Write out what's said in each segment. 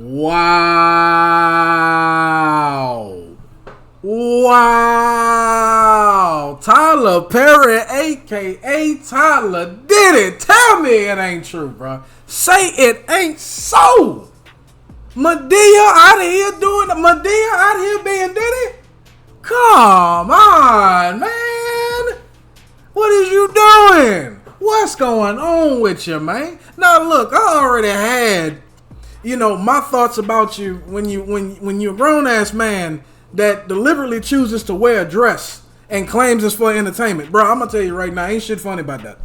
Wow. Wow. Tyler Perry, a.k.a. Tyler, did it. Tell me it ain't true, bro. Say it ain't so. Madea out here being Diddy? Come on, man. What is you doing? What's going on with you, man? Now, look, I already had, my thoughts about you when you're a grown-ass man that deliberately chooses to wear a dress and claims it's for entertainment. Bro, I'm going to tell you right now, ain't shit funny about that.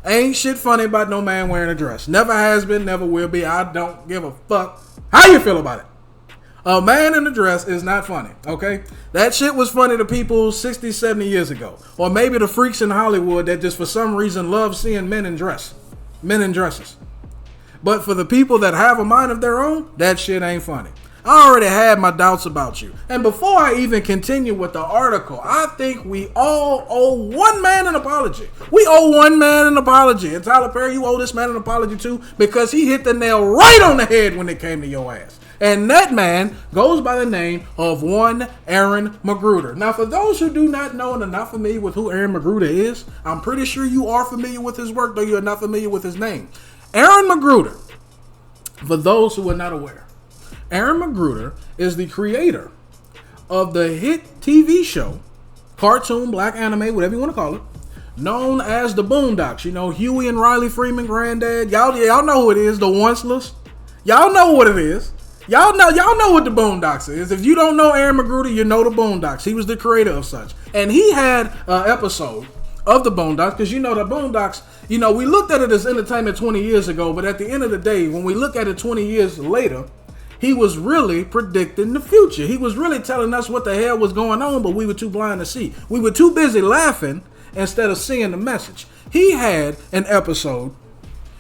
Ain't shit funny about no man wearing a dress. Never has been, never will be. I don't give a fuck how you feel about it. A man in a dress is not funny, okay? That shit was funny to people 60, 70 years ago. Or maybe the freaks in Hollywood that just for some reason love seeing men in dresses. But for the people that have a mind of their own, that shit ain't funny. I already had my doubts about you. And before I even continue with the article, I think we all owe one man an apology. We owe one man an apology. And Tyler Perry, you owe this man an apology too, because he hit the nail right on the head when it came to your ass. And that man goes by the name of one Aaron McGruder. Now, for those who do not know and are not familiar with who Aaron McGruder is, I'm pretty sure you are familiar with his work, though you are not familiar with his name. Aaron McGruder, for those who are not aware, Aaron McGruder is the creator of the hit TV show, cartoon, black anime, whatever you want to call it, known as the Boondocks. Huey and Riley Freeman, granddad. Y'all know who it is, the Onceless. Y'all know what it is. Y'all know what the Boondocks is. If you don't know Aaron McGruder, you know the Boondocks. He was the creator of such. And he had an episode of the Boondocks, because the Boondocks, we looked at it as entertainment 20 years ago, but at the end of the day, when we look at it 20 years later, he was really predicting the future. He was really telling us what the hell was going on, but we were too blind to see. We were too busy laughing instead of seeing the message. He had an episode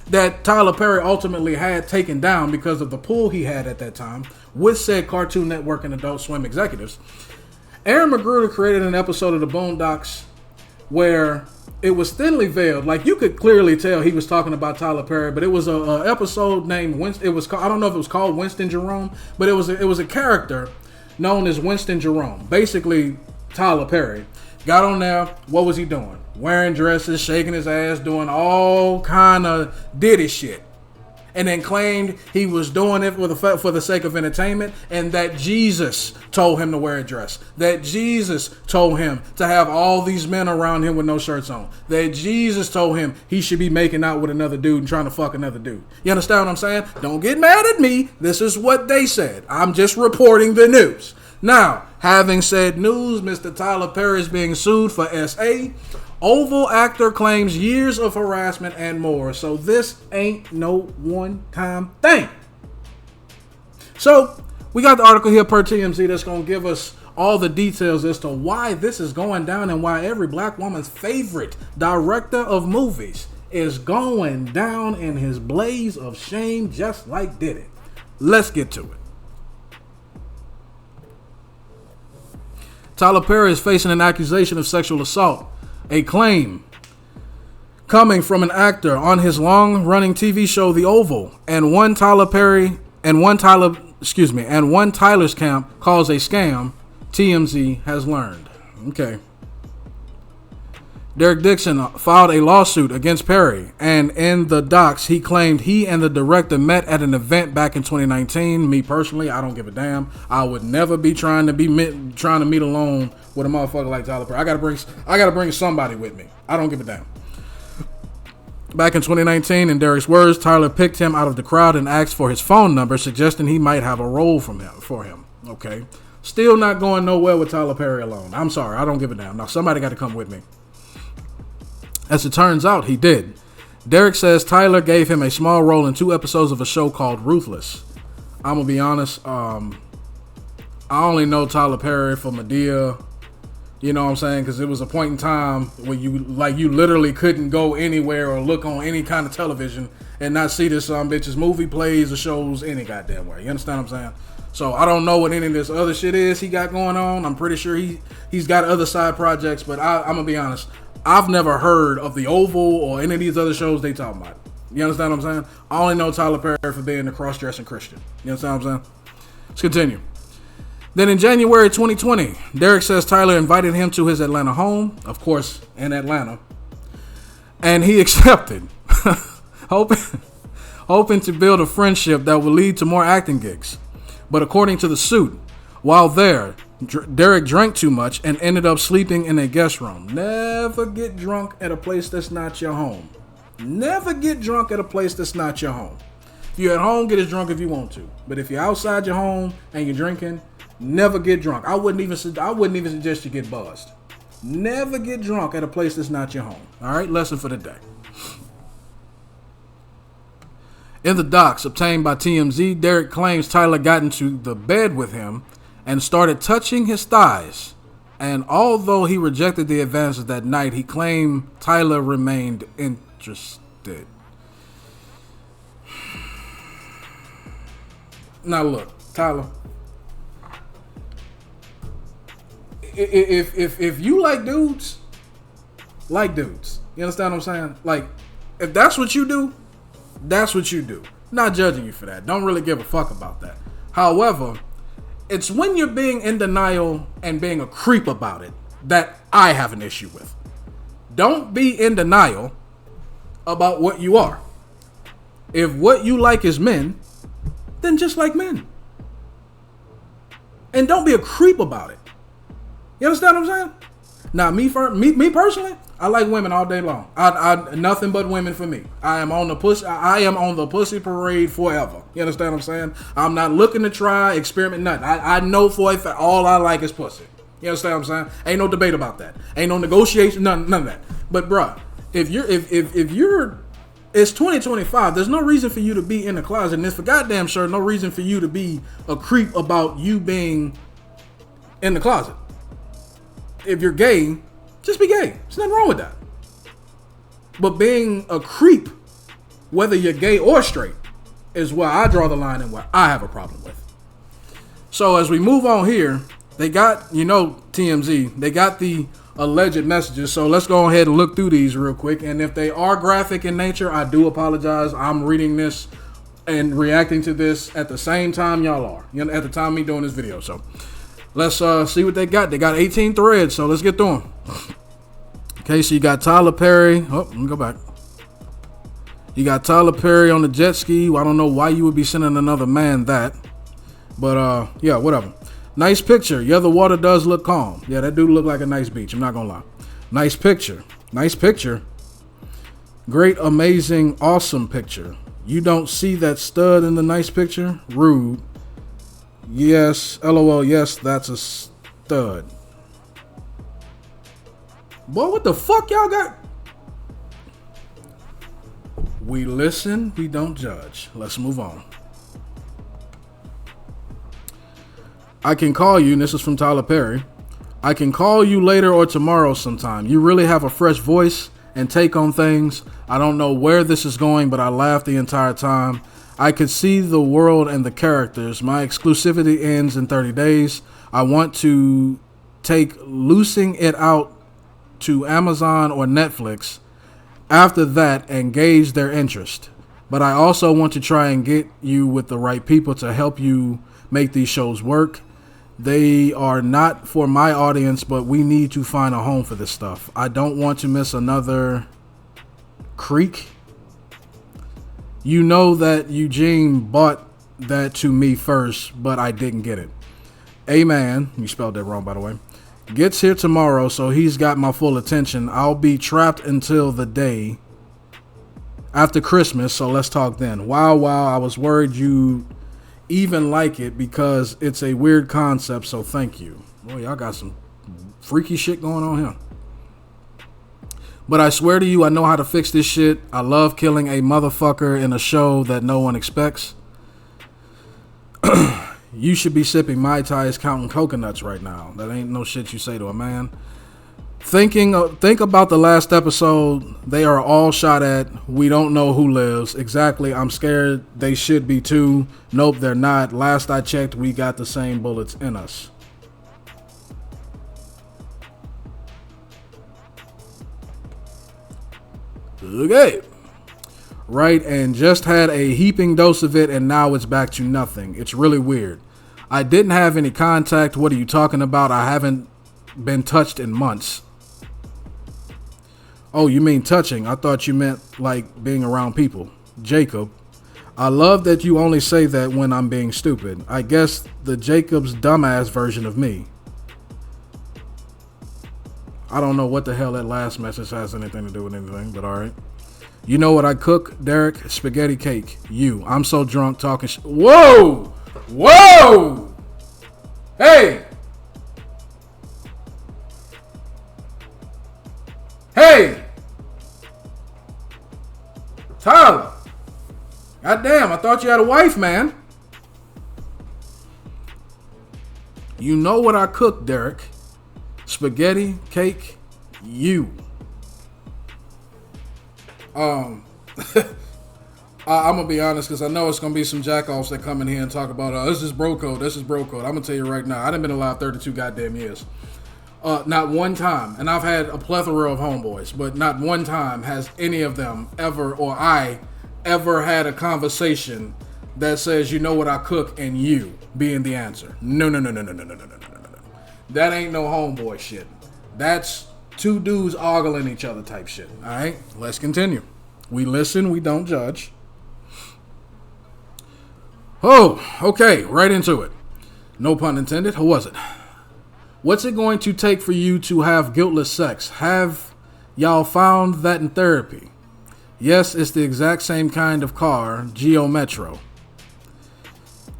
that Tyler Perry ultimately had taken down because of the pull he had at that time with said Cartoon Network and Adult Swim executives. Aaron McGruder created an episode of the Boondocks where it was thinly veiled. Like, you could clearly tell he was talking about Tyler Perry, but it was a episode named Winston. It was called, I don't know if it was called Winston Jerome, but it was a character known as Winston Jerome. Basically, Tyler Perry got on there. What was he doing? Wearing dresses, shaking his ass, doing all kind of Diddy shit. And then claimed he was doing it for the sake of entertainment, and that Jesus told him to wear a dress. That Jesus told him to have all these men around him with no shirts on. That Jesus told him he should be making out with another dude and trying to fuck another dude. You understand what I'm saying? Don't get mad at me. This is what they said. I'm just reporting the news. Now, having said news, Mr. Tyler Perry is being sued for SA. Oval actor claims years of harassment and more. So this ain't no one-time thing. So we got the article here per TMZ that's going to give us all the details as to why this is going down and why every black woman's favorite director of movies is going down in his blaze of shame just like Diddy. Let's get to it. Tyler Perry is facing an accusation of sexual assault. A claim coming from an actor on his long-running TV show The Oval, and one Tyler's camp calls a scam, TMZ has learned. Okay. Derek Dixon filed a lawsuit against Perry, and in the docs, he claimed he and the director met at an event back in 2019. Me personally, I don't give a damn. I would never be trying to meet alone with a motherfucker like Tyler Perry. I gotta bring somebody with me. I don't give a damn. Back in 2019, in Derek's words, Tyler picked him out of the crowd and asked for his phone number, suggesting he might have a role for him. Okay. Still not going nowhere with Tyler Perry alone. I'm sorry. I don't give a damn. Now, somebody got to come with me. As it turns out, he did. Derek says Tyler gave him a small role in 2 episodes of a show called Ruthless. I'm going to be honest. I only know Tyler Perry for Madea. You know what I'm saying? Because it was a point in time when you literally couldn't go anywhere or look on any kind of television and not see this bitch's movie, plays, or shows any goddamn way. You understand what I'm saying? So I don't know what any of this other shit is he got going on. I'm pretty sure he's got other side projects, but I'm going to be honest. I've never heard of The Oval or any of these other shows they talking about. You understand what I'm saying? I only know Tyler Perry for being a cross-dressing Christian. You understand what I'm saying? Let's continue. Then in January 2020, Derek says Tyler invited him to his Atlanta home, of course, in Atlanta, and he accepted, hoping to build a friendship that would lead to more acting gigs. But according to the suit, while there, Derek drank too much and ended up sleeping in a guest room. Never get drunk at a place that's not your home. Never get drunk at a place that's not your home. If you're at home, get as drunk if you want to. But if you're outside your home and you're drinking, never get drunk. I wouldn't even suggest you get buzzed. Never get drunk at a place that's not your home. All right, lesson for the day. In the docs obtained by TMZ, Derek claims Tyler got into the bed with him and started touching his thighs. And although he rejected the advances that night, he claimed Tyler remained interested. Now look, Tyler, if you like dudes, you understand what I'm saying? Like, if that's what you do, that's what you do. Not judging you for that. Don't really give a fuck about that. However, it's when you're being in denial and being a creep about it that I have an issue with. Don't be in denial about what you are. If what you like is men, then just like men. And don't be a creep about it. You understand what I'm saying? Now, me personally, I like women all day long. I nothing but women for me. I am on the pussy parade forever. You understand what I'm saying? I'm not looking to try, experiment, nothing. I know for a fact all I like is pussy. You understand what I'm saying? Ain't no debate about that. Ain't no negotiation, none of that. But bruh, if you're it's 2025, there's no reason for you to be in the closet. And it's for goddamn sure no reason for you to be a creep about you being in the closet. If you're gay, just be gay. There's nothing wrong with that. But being a creep, whether you're gay or straight, is where I draw the line and where I have a problem with. So as we move on here, they got, TMZ, they got the alleged messages. So let's go ahead and look through these real quick. And if they are graphic in nature, I do apologize. I'm reading this and reacting to this at the same time y'all are. At the time me doing this video. So let's see what they got. They got 18 threads, so let's get through them. Okay, so you got Tyler Perry. Oh, let me go back. You got Tyler Perry on the jet ski. I don't know why you would be sending another man that. But, yeah, whatever. Nice picture. Yeah, the water does look calm. Yeah, that dude look like a nice beach. I'm not going to lie. Nice picture. Nice picture. Great, amazing, awesome picture. You don't see that stud in the nice picture? Rude. Yes, LOL, yes, that's a stud. Boy, what the fuck y'all got? We listen, we don't judge. Let's move on. I can call you, and this is from Tyler Perry. I can call you later or tomorrow sometime. You really have a fresh voice and take on things. I don't know where this is going, but I laughed the entire time. I could see the world and the characters. My exclusivity ends in 30 days. I want to take Loosing It out to Amazon or Netflix after that and gauge their interest. But I also want to try and get you with the right people to help you make these shows work. They are not for my audience, but we need to find a home for this stuff. I don't want to miss another creek. You know that Eugene bought that to me first, but I didn't get it. A-Man, you spelled that wrong, by the way, gets here tomorrow, so he's got my full attention. I'll be trapped until the day after Christmas, so let's talk then. Wow, I was worried you even like it because it's a weird concept, so thank you. Boy, y'all got some freaky shit going on here. But I swear to you, I know how to fix this shit. I love killing a motherfucker in a show that no one expects. You should be sipping Mai Tais counting coconuts right now. That ain't no shit you say to a man. Think about the last episode. They are all shot at. We don't know who lives. Exactly. I'm scared they should be too. Nope, they're not. Last I checked, we got the same bullets in us. Okay. right? And just had a heaping dose of it, and now it's back to nothing. It's really weird. I didn't have any contact. What are you talking about? I haven't been touched in months. Oh, you mean touching? I thought you meant like being around people. Jacob, I love that you only say that when I'm being stupid. I guess the Jacob's dumbass version of me. I don't know what the hell that last message has anything to do with anything, but all right. You know what I cook, Derek? Spaghetti cake. You. I'm so drunk talking Whoa! Whoa! Hey! Hey! Tyler! Goddamn, I thought you had a wife, man. You know what I cook, Derek? Spaghetti cake. You. I'm gonna be honest because I know it's gonna be some jackoffs that come in here and talk about this is bro code. This is bro code. I'm gonna tell you right now, I done been alive 32 goddamn years. Not one time, and I've had a plethora of homeboys, but not one time has any of them ever, or I ever had a conversation that says, you know what I cook, and you being the answer. No. That ain't no homeboy shit. That's two dudes ogling each other type shit. All right, let's continue. We listen, we don't judge. Oh, okay, right into it. No pun intended. Who was it? What's it going to take for you to have guiltless sex? Have y'all found that in therapy? Yes, it's the exact same kind of car, Geo Metro.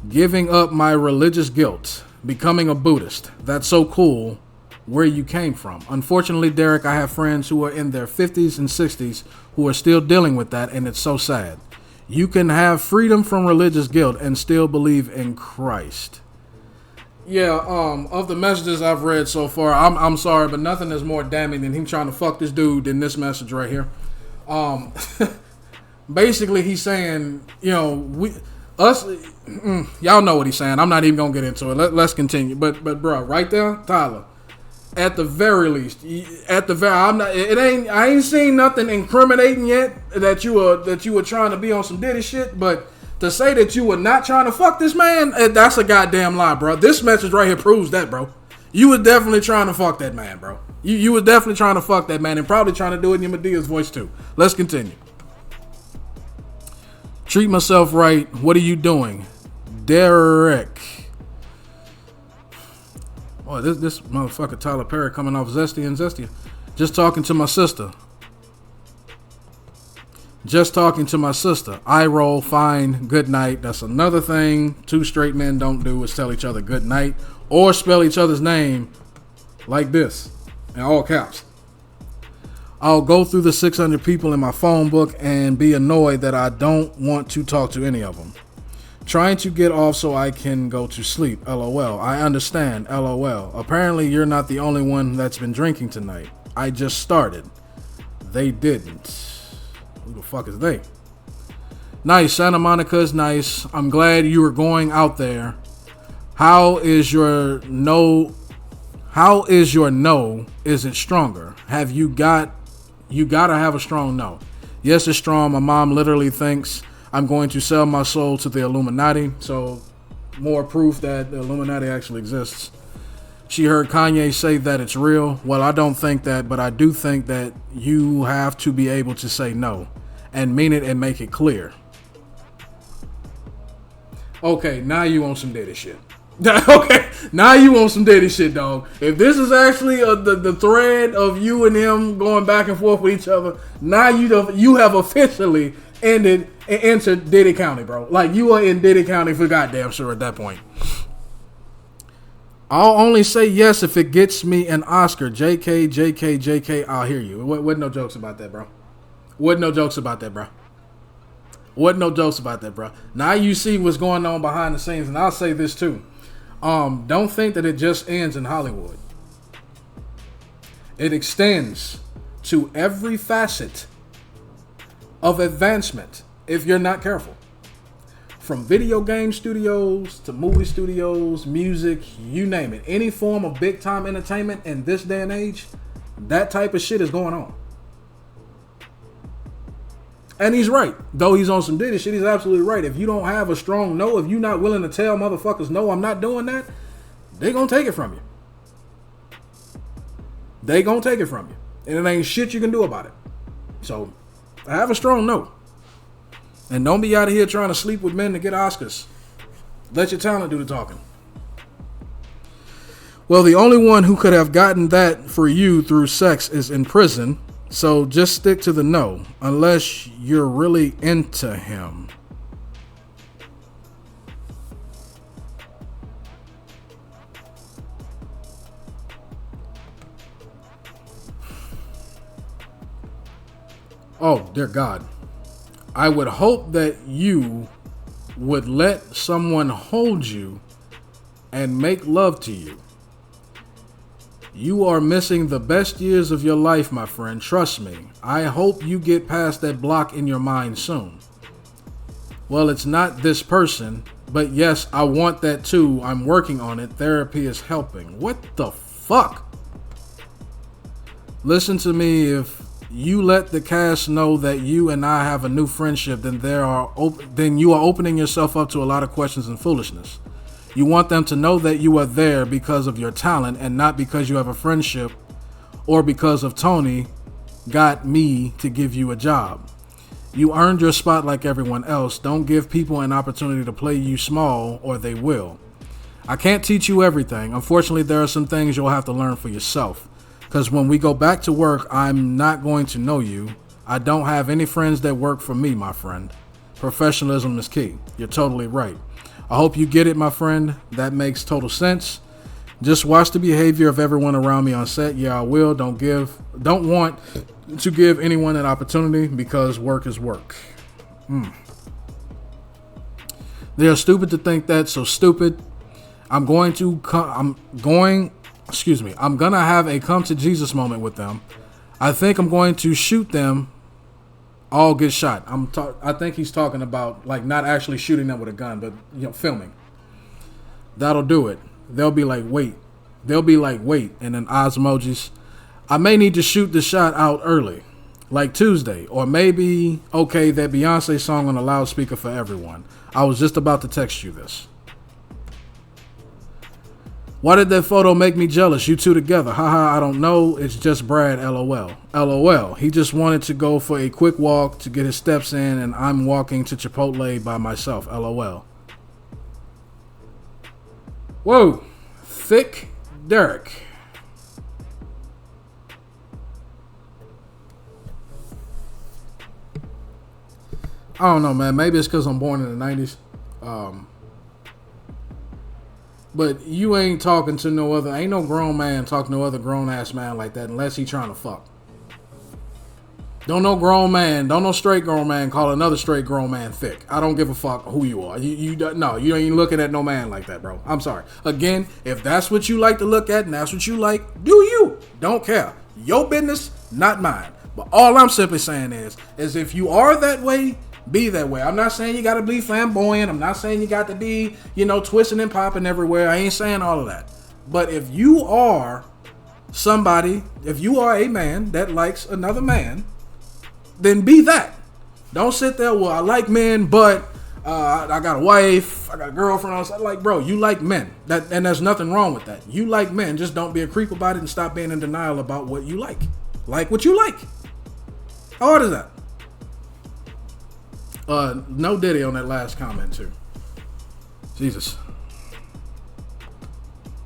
Giving up my religious guilt. Becoming a Buddhist. That's so cool. Where you came from. Unfortunately, Derek, I have friends who are in their 50s and 60s who are still dealing with that, and it's so sad. You can have freedom from religious guilt and still believe in Christ. Yeah, of the messages I've read so far, I'm sorry, but nothing is more damning than him trying to fuck this dude than this message right here. Basically, he's saying, you know, y'all know what he's saying. I'm not even gonna get into it. Let's continue. But bro, right there, Tyler. At the very least, I ain't seen nothing incriminating yet that you were trying to be on some Diddy shit. But to say that you were not trying to fuck this man, that's a goddamn lie, bro. This message right here proves that, bro. You were definitely trying to fuck that man, bro. You were definitely trying to fuck that man, and probably trying to do it in your Medea's voice too. Let's continue. Treat myself right. What are you doing, Derek? Oh, this motherfucker Tyler Perry coming off zesty and zesty. Just talking to my sister. I roll fine. Good night. That's another thing two straight men don't do is tell each other good night or spell each other's name like this in all caps. I'll go through the 600 people in my phone book and be annoyed that I don't want to talk to any of them. Trying to get off so I can go to sleep. LOL. I understand. LOL. Apparently you're not the only one that's been drinking tonight. I just started. They didn't. Who the fuck is they? Nice. Santa Monica is nice. I'm glad you were going out there. How is your no? Is it stronger? You gotta have a strong no. Yes, it's strong. My mom literally thinks I'm going to sell my soul to the Illuminati. So, more proof that the Illuminati actually exists. She heard Kanye say that it's real. Well, I don't think that, but I do think that you have to be able to say no and mean it and make it clear. Okay, now you on some Diddy shit. Okay, now you on some Diddy shit, dog. If this is actually the thread of you and him going back and forth with each other, now you have officially entered Diddy County, bro. Like, you are in Diddy County for goddamn sure at that point. I'll only say yes if it gets me an Oscar. JK. I'll hear you. What no jokes about that, bro. Now you see what's going on behind the scenes, and I'll say this too. Don't think that it just ends in Hollywood. It extends to every facet of advancement if you're not careful. From video game studios to movie studios, music, you name it. Any form of big time entertainment in this day and age, that type of shit is going on. And he's right. Though he's on some Diddy shit, he's absolutely right. If you don't have a strong no, if you're not willing to tell motherfuckers, no, I'm not doing that, they gonna take it from you. They gonna take it from you. And it ain't shit you can do about it. So, have a strong no. And don't be out of here trying to sleep with men to get Oscars. Let your talent do the talking. Well, the only one who could have gotten that for you through sex is in prison. So just stick to the no, unless you're really into him. Oh, dear God. I would hope that you would let someone hold you and make love to you. You are missing the best years of your life, my friend. Trust me. I hope you get past that block in your mind soon. Well, it's not this person, but yes, I want that too. I'm working on it. Therapy is helping. What the fuck? Listen to me. If you let the cast know that you and I have a new friendship, then then you are opening yourself up to a lot of questions and foolishness. You want them to know that you are there because of your talent and not because you have a friendship or because of Tony got me to give you a job. You earned your spot like everyone else. Don't give people an opportunity to play you small or they will. I can't teach you everything. Unfortunately, there are some things you'll have to learn for yourself. Because when we go back to work, I'm not going to know you. I don't have any friends that work for me, my friend. Professionalism is key. You're totally right. I hope you get it, my friend. That makes total sense. Just watch the behavior of everyone around me on set. Yeah, I will. Don't want to give anyone an opportunity because work is work. They are stupid to think that, so stupid. I'm gonna have a come to Jesus moment with them. I think I'm going to shoot them. All get shot. I think he's talking about like not actually shooting them with a gun, but filming. That'll do it. They'll be like, wait, and then eyes emojis. I may need to shoot the shot out early, like Tuesday, or maybe okay that Beyonce song on a loudspeaker for everyone. I was just about to text you this. Why did that photo make me jealous? You two together. Haha, I don't know. It's just Brad, LOL. LOL. He just wanted to go for a quick walk to get his steps in, and I'm walking to Chipotle by myself. LOL. Whoa. Thick Derek. I don't know, man. Maybe it's because I'm born in the 90s. But you ain't talking to no other, ain't no grown man talking to no other grown ass man like that unless he trying to fuck. Don't no straight grown man call another straight grown man thick. I don't give a fuck who you are. You ain't looking at no man like that, bro. I'm sorry. Again, if that's what you like to look at and that's what you like, do you. Don't care. Your business, not mine. But all I'm simply saying is if you are that way, be that way. I'm not saying you got to be flamboyant. I'm not saying you got to be, twisting and popping everywhere. I ain't saying all of that. But if you are somebody, if you are a man that likes another man, then be that. Don't sit there, well, I like men, but I got a wife, I got a girlfriend. I was like, bro, you like men. And there's nothing wrong with that. You like men. Just don't be a creep about it and stop being in denial about what you like. Like what you like. How hard is that? No Diddy on that last comment too. Jesus.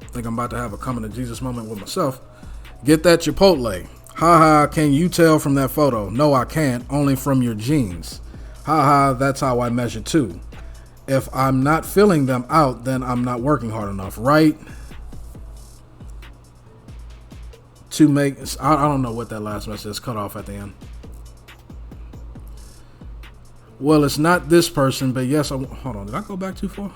I think I'm about to have a coming to Jesus moment with myself. Get that Chipotle. Haha, can you tell from that photo? No, I can't. Only from your jeans. Haha, that's how I measure too. If I'm not filling them out, then I'm not working hard enough, right? To make, I don't know what that last message is, cut off at the end. Well, it's not this person, but yes, hold on. Did I go back too far?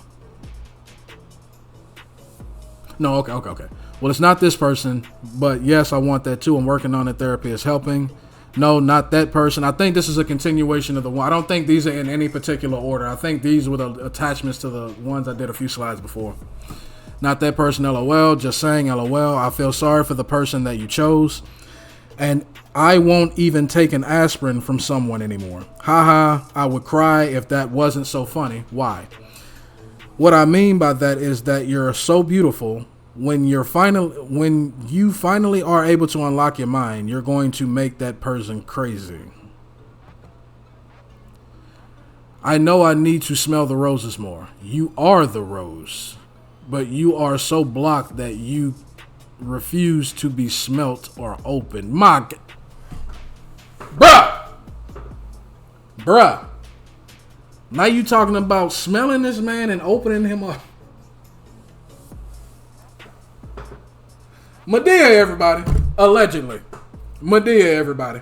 No, okay. Well, it's not this person, but yes, I want that too. I'm working on it. Therapy is helping. No, not that person. I think this is a continuation of the one. I don't think these are in any particular order. I think these were the attachments to the ones I did a few slides before. Not that person, LOL. Just saying, LOL. I feel sorry for the person that you chose. And I won't even take an aspirin from someone anymore. Haha, I would cry if that wasn't so funny. Why? What I mean by that is that you're so beautiful. When you finally are able to unlock your mind, you're going to make that person crazy. I know I need to smell the roses more. You are the rose, but you are so blocked that you refuse to be smelt or opened. Bruh. Now you talking about smelling this man and opening him up. Medea, everybody. Allegedly. Medea, everybody.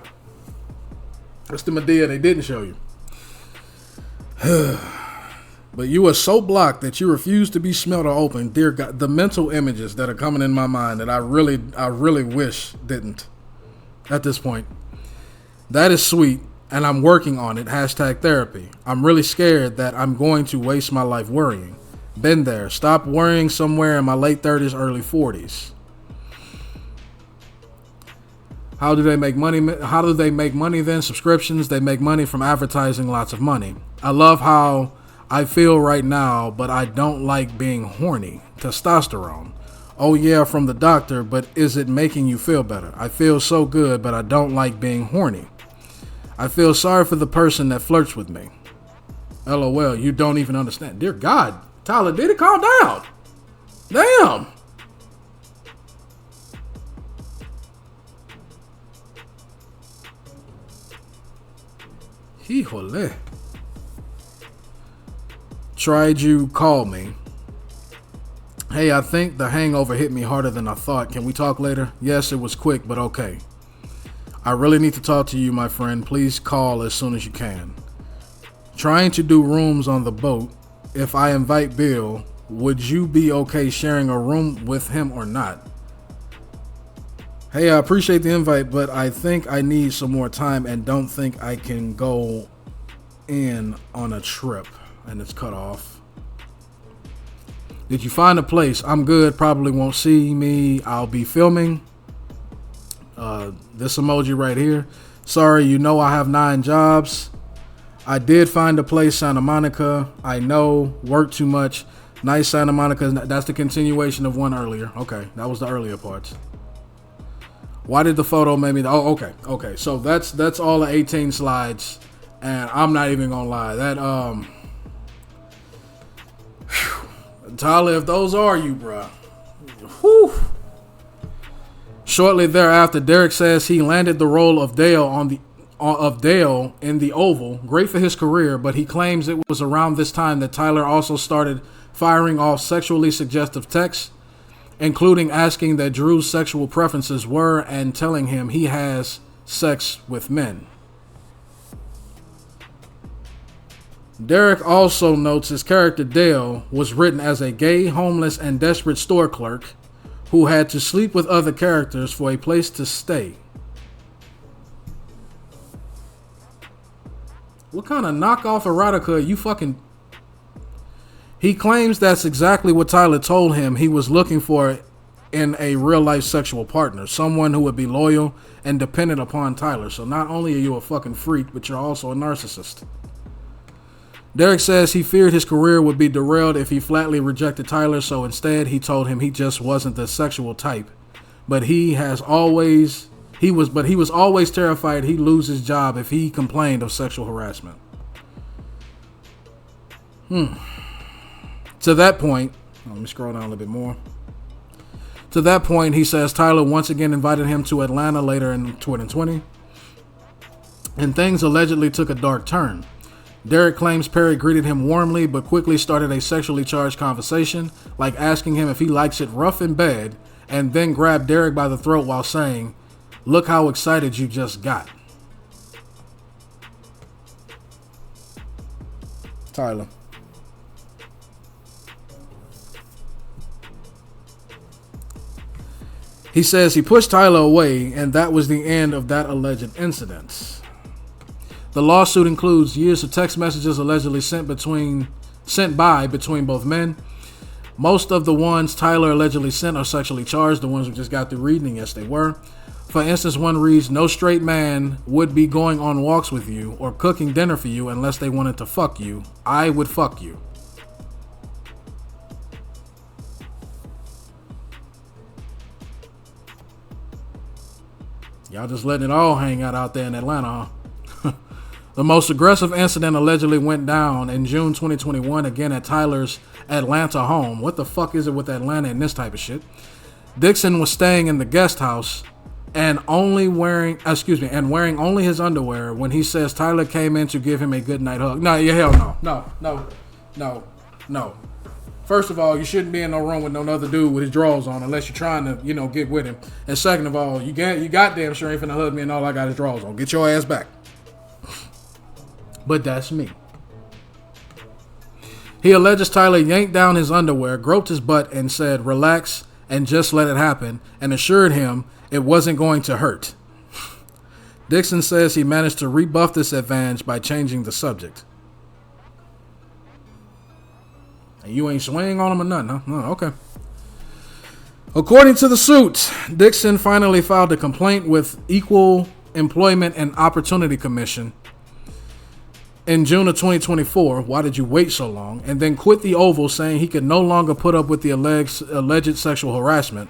That's the Medea they didn't show you. But you are so blocked that you refuse to be smelled or opened. Dear God, the mental images that are coming in my mind that I really wish didn't at this point. That is sweet, and I'm working on it. #therapy. I'm really scared that I'm going to waste my life worrying. Been there. Stop worrying somewhere in my late 30s, early 40s. How do they make money? How do they make money then? Subscriptions. They make money from advertising, lots of money. I love how I feel right now, but I don't like being horny. Testosterone. Oh yeah, from the doctor, but is it making you feel better? I feel so good, but I don't like being horny. I feel sorry for the person that flirts with me. LOL, you don't even understand. Dear God, Tyler, did it calm down? Damn. Híjole. Tried you, call me. Hey, I think the hangover hit me harder than I thought. Can we talk later? Yes, it was quick, but okay. I really need to talk to you, my friend. Please call as soon as you can. Trying to do rooms on the boat. If I invite Bill, would you be okay sharing a room with him or not? Hey, I appreciate the invite, but I think I need some more time and don't think I can go in on a trip. And it's cut off. Did you find a place? I'm good. Probably won't see me. I'll be filming. This emoji right here. Sorry, you know I have 9 jobs. I did find a place, Santa Monica. I know, work too much. Nice Santa Monica. That's the continuation of one earlier. Okay, that was the earlier parts. Why did the photo make me? Oh, okay. So that's all the 18 slides, and I'm not even gonna lie. That Tyler, if those are you, bruh. Whew. Shortly thereafter, Derek says he landed the role of Dale in The Oval. Great for his career, but he claims it was around this time that Tyler also started firing off sexually suggestive texts, including asking that Drew's sexual preferences were and telling him he has sex with men. Derek also notes his character Dale was written as a gay, homeless, and desperate store clerk who had to sleep with other characters for a place to stay. What kind of knockoff erotica are you fucking... He claims that's exactly what Tyler told him he was looking for in a real-life sexual partner. Someone who would be loyal and dependent upon Tyler. So not only are you a fucking freak, but you're also a narcissist. Derek says he feared his career would be derailed if he flatly rejected Tyler, so instead he told him he just wasn't the sexual type. But he was always terrified he'd lose his job if he complained of sexual harassment. To that point, let me scroll down a little bit more. To that point, he says Tyler once again invited him to Atlanta later in 2020, and things allegedly took a dark turn. Derek claims Perry greeted him warmly, but quickly started a sexually charged conversation, like asking him if he likes it rough in bed, and then grabbed Derek by the throat while saying, "Look how excited you just got." Tyler. He says he pushed Tyler away, and that was the end of that alleged incident. The lawsuit includes years of text messages allegedly sent by between both men. Most of the ones Tyler allegedly sent are sexually charged. The ones we just got through reading, yes, they were. For instance, one reads, no straight man would be going on walks with you or cooking dinner for you unless they wanted to fuck you. I would fuck you. Y'all just letting it all hang out there in Atlanta, huh? The most aggressive incident allegedly went down in June 2021, again at Tyler's Atlanta home. What the fuck is it with Atlanta and this type of shit? Dixon was staying in the guest house and wearing only his underwear when he says Tyler came in to give him a good night hug. No, yeah, hell no. First of all, you shouldn't be in no room with no other dude with his drawers on unless you're trying to, get with him. And second of all, you goddamn sure ain't finna hug me and all I got is drawers on. Get your ass back. But that's me. He alleges Tyler yanked down his underwear, groped his butt, and said, relax and just let it happen, and assured him it wasn't going to hurt. Dixon says he managed to rebuff this advantage by changing the subject. And you ain't swaying on him or nothing, huh? Oh, okay. According to the suit, Dixon finally filed a complaint with Equal Employment and Opportunity Commission in June of 2024. Why did you wait so long? And then quit the Oval, saying he could no longer put up with the alleged sexual harassment.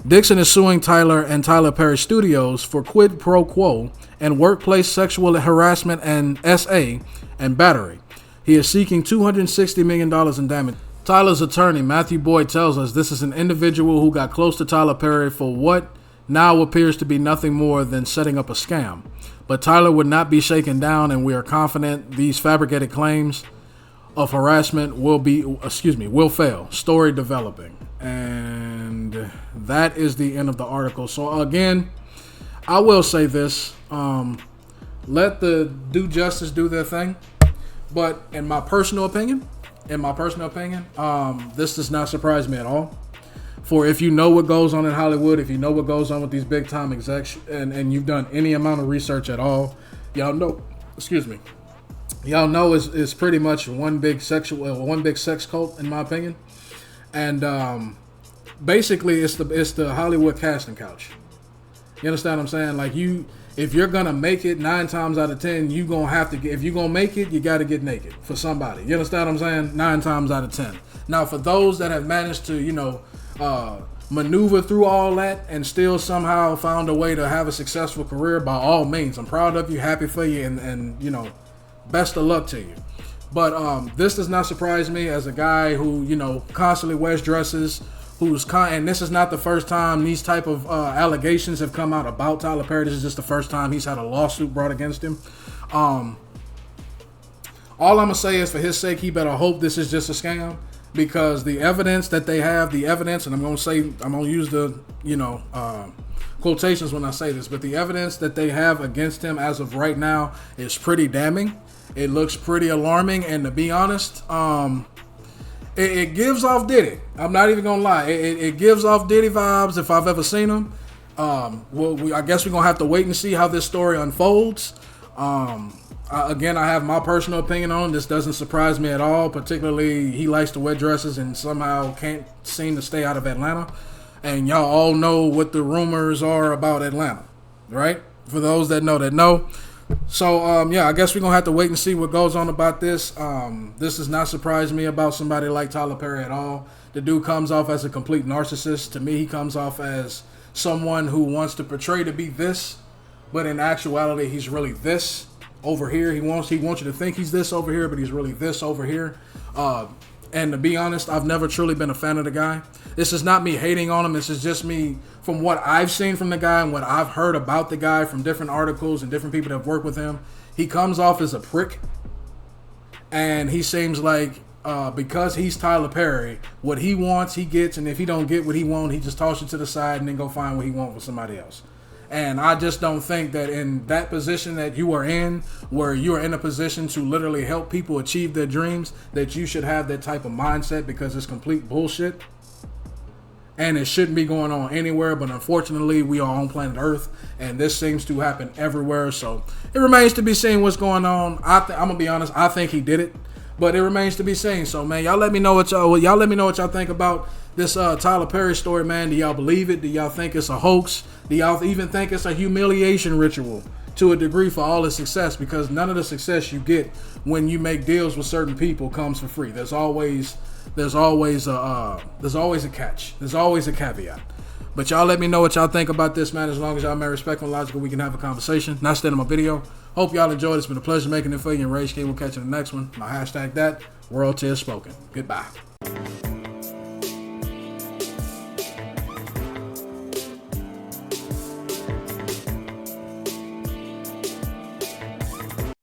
Dixon is suing Tyler and Tyler Perry Studios for quid pro quo and workplace sexual harassment and SA and battery. He is seeking $260 million in damage. Tyler's attorney, Matthew Boyd, tells us this is an individual who got close to Tyler Perry for what now appears to be nothing more than setting up a scam. But Tyler would not be shaken down, and we are confident these fabricated claims of harassment will fail. Story developing. And that is the end of the article. So again, I will say this. Let the due justice do their thing. But in my personal opinion, this does not surprise me at all. For if you know what goes on in Hollywood, if you know what goes on with these big time execs, and you've done any amount of research at all, y'all know it's pretty much one big sex cult, in my opinion. And basically it's the Hollywood casting couch. You understand what I'm saying? Like, if you're gonna make it, 9 times out of 10, you gonna have to get. If you're gonna make it, you got to get naked for somebody. You understand what I'm saying? 9 times out of 10. Now, for those that have managed to, maneuver through all that and still somehow found a way to have a successful career, by all means, I'm proud of you, happy for you, and best of luck to you. But this does not surprise me as a guy who constantly wears dresses. And this is not the first time these type of allegations have come out about Tyler Perry. This is just the first time he's had a lawsuit brought against him. All I'm gonna say is, for his sake, he better hope this is just a scam, because the evidence that they have, and I'm gonna use the quotations when I say this, but the evidence that they have against him as of right now is pretty damning. It looks pretty alarming, and to be honest, It gives off Diddy. I'm not even gonna lie. It gives off Diddy vibes if I've ever seen him. I guess we're gonna have to wait and see how this story unfolds. Again, I have my personal opinion on it. This doesn't surprise me at all. Particularly, he likes to wear dresses and somehow can't seem to stay out of Atlanta. And y'all all know what the rumors are about Atlanta, right? For those that know. So, I guess we're going to have to wait and see what goes on about this. This does not surprise me about somebody like Tyler Perry at all. The dude comes off as a complete narcissist. To me, he comes off as someone who wants to portray to be this, but in actuality, he's really this over here. He wants you to think he's this over here, but he's really this over here. And to be honest, I've never truly been a fan of the guy. This is not me hating on him. This is just me, from what I've seen from the guy and what I've heard about the guy from different articles and different people that have worked with him. He comes off as a prick. And he seems like, because he's Tyler Perry, what he wants, he gets. And if he don't get what he wants, he just tosses it to the side and then go find what he wants with somebody else. And I just don't think that in that position that you are in, where you are in a position to literally help people achieve their dreams, that you should have that type of mindset, because it's complete bullshit. And it shouldn't be going on anywhere, but unfortunately, we are on planet Earth, and this seems to happen everywhere. So it remains to be seen what's going on. I'm going to be honest, I think he did it. But it remains to be seen. So, man, y'all let me know what y'all think about this Tyler Perry story, man. Do y'all believe it? Do y'all think it's a hoax? Do y'all even think it's a humiliation ritual to a degree for all the success? Because none of the success you get when you make deals with certain people comes for free. There's always a catch. There's always a caveat. But y'all let me know what y'all think about this, man. As long as y'all man respectful and logical, we can have a conversation. Not staying in my video. Hope y'all enjoyed. It's been a pleasure making it for you. And Rage King will catch you in the next one. My hashtag that. World Tears Spoken. Goodbye.